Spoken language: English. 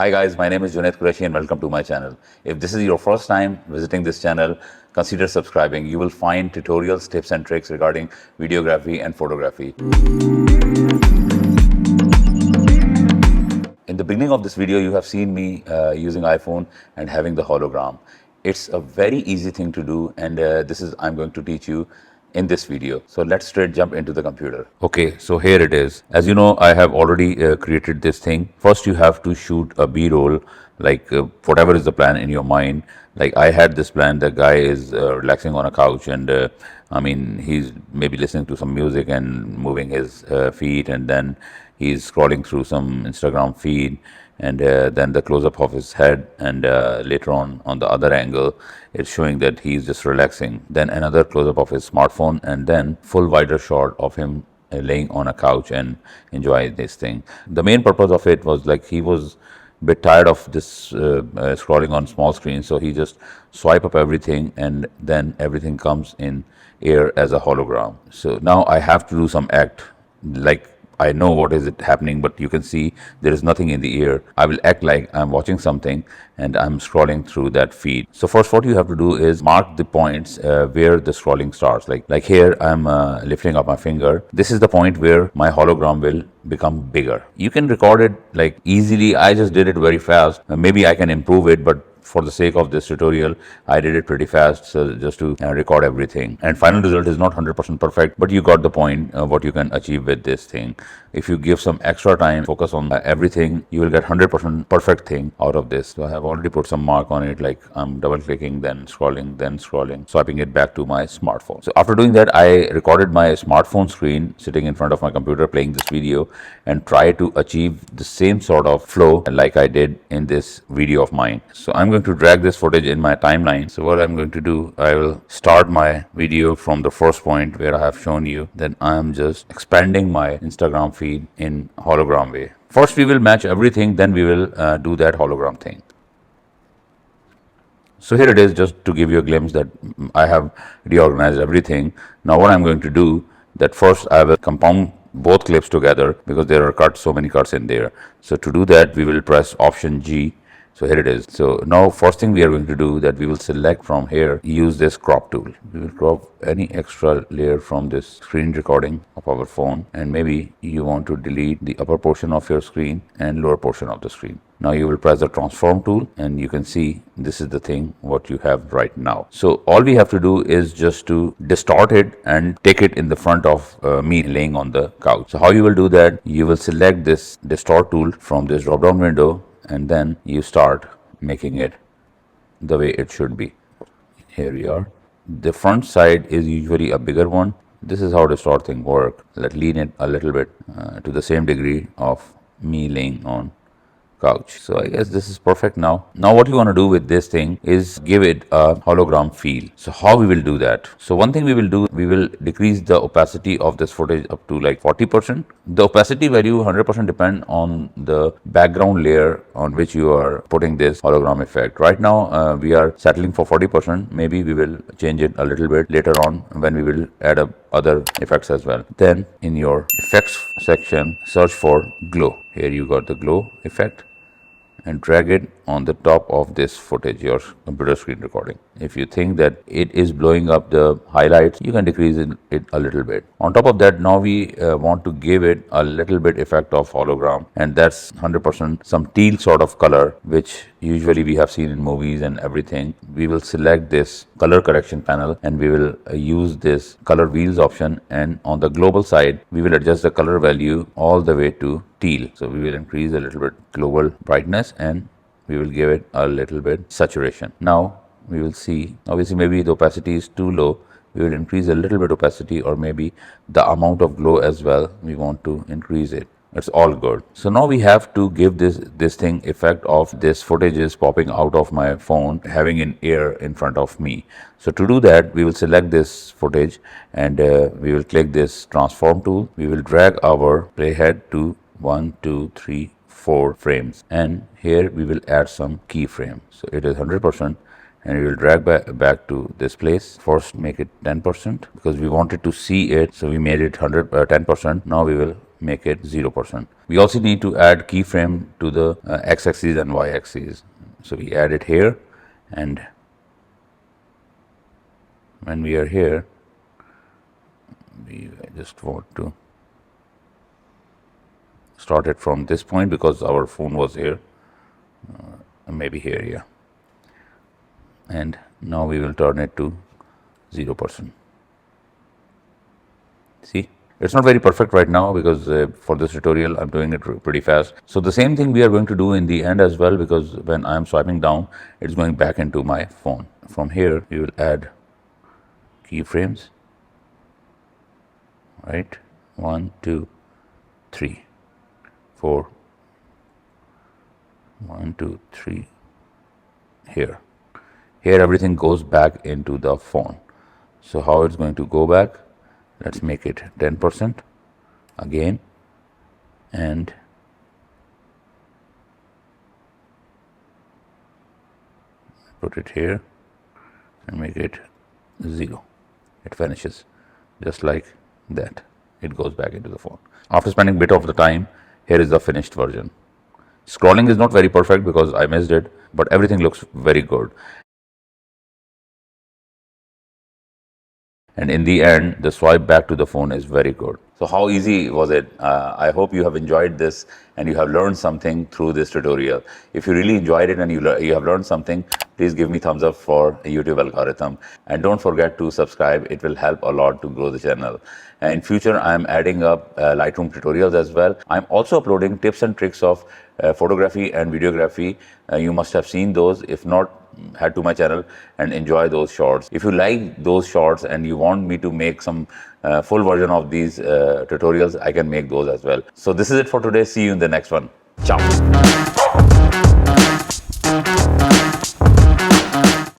Hi guys, my name is Junaid Qureshi and welcome to my channel. If this is your first time visiting this channel, consider subscribing. You will find tutorials, tips and tricks regarding videography and photography. In the beginning of this video, you have seen me using iPhone and having the hologram. It's a very easy thing to do, and I'm going to teach you in this video. So let's straight jump into the computer. Okay, so here it is. As you know, I have already created this thing. First, you have to shoot a B-roll, like whatever is the plan in your mind. Like I had this plan, the guy is relaxing on a couch and he's maybe listening to some music and moving his feet, and then he's scrolling through some Instagram feed, and then the close-up of his head, and later on the other angle it's showing that he's just relaxing, then another close-up of his smartphone, and then full wider shot of him laying on a couch and enjoy this thing. The main purpose of it was like he was a bit tired of this scrolling on small screens, so he just swipe up everything and then everything comes in air as a hologram. So now I have to do some act, like I know what is it happening, but you can see there is nothing in the air. I will act like I'm watching something and I'm scrolling through that feed. So first what you have to do is mark the points where the scrolling starts. Like here I'm lifting up my finger. This is the point where my hologram will become bigger. You can record it like easily. I just did it very fast. Maybe I can improve it, but for the sake of this tutorial, I did it pretty fast, so just to record everything. And final result is not 100% perfect, but you got the point of what you can achieve with this thing. If you give some extra time, focus on everything, you will get 100% perfect thing out of this. So I have already put some mark on it, like I'm double clicking, then scrolling, swiping it back to my smartphone. So after doing that, I recorded my smartphone screen sitting in front of my computer playing this video and try to achieve the same sort of flow like I did in this video of mine. So I'm going to drag this footage in my timeline. So what I'm going to do, I will start my video from the first point where I have shown you. Then I am just expanding my Instagram feed in hologram way. First we will match everything, then we will do that hologram thing. So here it is, just to give you a glimpse that I have reorganized everything. Now what I'm going to do, that first I will compound both clips together because there are cuts, so many cuts in there. So to do that, we will press Option G. So here it is. So now first thing we are going to do, that we will select from here, use this crop tool. We will crop any extra layer from this screen recording of our phone, and maybe you want to delete the upper portion of your screen and lower portion of the screen. Now you will press the transform tool and you can see this is the thing what you have right now. So all we have to do is just to distort it and take it in the front of me laying on the couch. So how you will do that, you will select this distort tool from this drop down window, and then you start making it the way it should be. Here we are. The front side is usually a bigger one. This is how distort thing work. Let's lean it a little bit to the same degree of me laying on couch. So I guess this is perfect now. Now what you want to do with this thing is give it a hologram feel. So how we will do that? So one thing we will do, we will decrease the opacity of this footage up to like 40%. The opacity value 100% depend on the background layer on which you are putting this hologram effect. Right now we are settling for 40%. Maybe we will change it a little bit later on when we will add up other effects as well. Then in your effects section, search for glow. Here you got the glow effect, and drag it on the top of this footage, your computer screen recording. If you think that it is blowing up the highlights, you can decrease it a little bit. On top of that, now we want to give it a little bit effect of hologram, and that's 100% some teal sort of color, which usually we have seen in movies and everything. We will select this color correction panel and we will use this color wheels option, and on the global side we will adjust the color value all the way to teal. So we will increase a little bit global brightness and we will give it a little bit saturation. Now we will see, obviously maybe the opacity is too low, we will increase a little bit opacity, or maybe the amount of glow as well, we want to increase it. It's all good. So now we have to give this thing effect of this footage is popping out of my phone having an air in front of me. So to do that, we will select this footage and we will click this transform tool. We will drag our playhead to 1, 2, 3, 4 frames, and here we will add some keyframe. So it is 100%, and we will drag back to this place. First make it 10% because we wanted to see it, so we made it 10%. Now we will make it 0%. We also need to add keyframe to the x-axis and y-axis. So we add it here, and when we are here, we just want to start it from this point because our phone was here, maybe here, yeah. And now we will turn it to 0%. See, it's not very perfect right now because for this tutorial I'm doing it pretty fast. So the same thing we are going to do in the end as well, because when I'm swiping down, it's going back into my phone. From here we will add keyframes, right? 1, 2, 3, 4, 1, 2, 3. Here everything goes back into the phone. So how it's going to go back? Let's make it 10% again, and put it here and make it 0. It vanishes just like that. It goes back into the phone. After spending a bit of the time, here is the finished version. Scrolling is not very perfect because I missed it, but everything looks very good. And in the end, the swipe back to the phone is very good. So how easy was it? I hope you have enjoyed this and you have learned something through this tutorial. If you really enjoyed it and you have learned something, please give me thumbs up for YouTube algorithm. And don't forget to subscribe. It will help a lot to grow the channel. And in future, I'm adding up Lightroom tutorials as well. I'm also uploading tips and tricks of photography and videography. You must have seen those. If not, head to my channel and enjoy those shorts. If you like those shorts and you want me to make some full version of these tutorials, I can make those as well. So this is it for today. See you in the next one. Ciao.